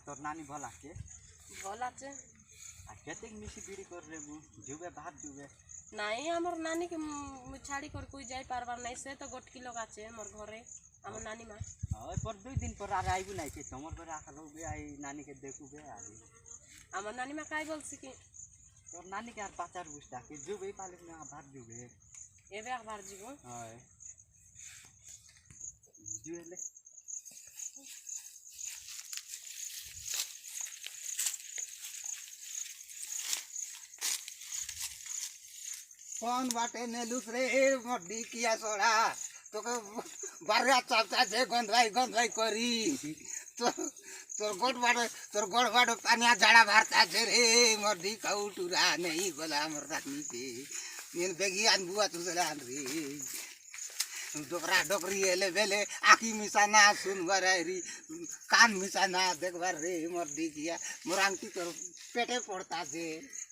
তোর নানি ভাল আছে ভাল আছে আর কেতে মিশি বিড়ি করে যুবে ভাত যুবে নাই আমার নানি কে ছাড়ি করে কই যাই পারবার নাই সে তো গোটকি লোক আছে মোর ঘরে আমার নানি মা ওই পর 2 দিন পর আর আইবু নাই কি তোমার ঘরে আখা লউবে আই নানিকে দেখুবে আর আমার নানি মা কাই বলছে কি তোর নানিকে আর পাচার বুঝতা কি যুবেই পালিস না ভাত যুবে এবে আবার যাব হয় যুলে कौन बाटे ने लुसरे मड्डी किया सोड़ा तो बारे चाचा जे गंधवाई करी तो तोर गोड़ बाटे पानिया झाड़ा भरता छे रे मड्डी काउटुरा नहीं गोला हमर राखनी से मेन बेगी आन बुआ तुसलान रे डोकरा डोकरी एले बेले आखी मिसाना सुन बरारी कान मिसाना देखबार रे मड्डी किया मोरांगटी तोर पेटे पड़ता छे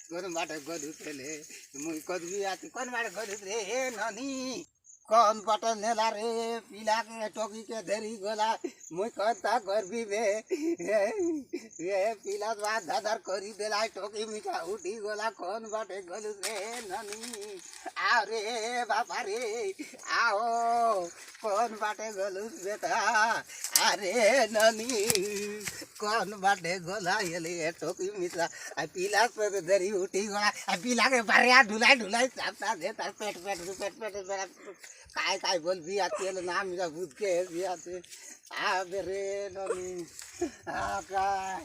कौन बाटे गलू पेले मुई कदवी आती कौन बाटे गलू रे हे ननी कौन बाटे नेला रे पीला के टोकी के धरी गोला मुई कहता गरबी बे ये पीला बात दादर करी देला टोकी मीठा उठी गोला कौन बाटे गलू रे ननी आ रे बाबा रे आओ कौन बाटे गलू बेटा अरे ननी कौन बाटे गोला ये टोकी मीठा आ पीला पे धरी उठी गोला आ पीला के बारिया ढुलाई चापता दे तार पेट काय बोल भी आती है नाम मेरा भूत के भी आते आ बेरे ननी आ काय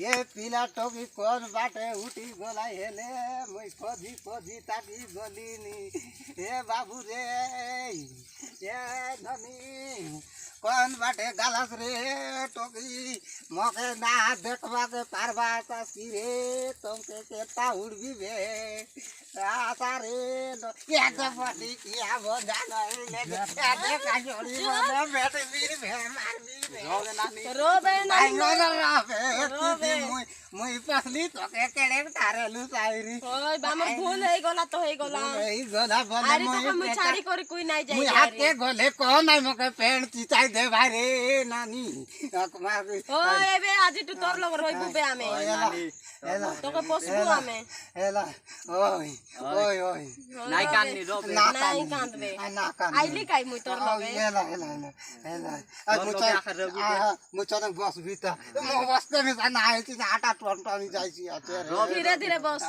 ये पीला टोकी कौन बाटे उठी गोला हेले मैं खोजी ताकी गोली नी हे बाबू रे ये ननी कौन बाटे गालस रे टोकी मके ना देखवा के पारवा सी रे तुमके केता उड़बी बे आसा रे ये तो बड़ी किया वो जानो ले दे का जोड़ी वो बेटे वीर भे मार भी रोबे नानी रोबे मुई पसली तो के केड़े तारे लु साइरी ओय बामर भूल हे गला तो हे गला ई गला बोले अरे तो हम छाड़ी कर कोई नहीं जाई मुई हाथे गोले कोन नहीं मके पेंट चिचाई दे भाई रे नानी कुमार ओय एबे आज तू तोर लग रही बुबे आमे एला तो के पोसबु आमे एला ओय নাই কান্নি রবে नहीं कांदबे ना कान आइली काई मुई तोर लगे एला मुचा बस भीतर म बसते में ना आए आटा टन टन जाई छी धीरे धीरे बस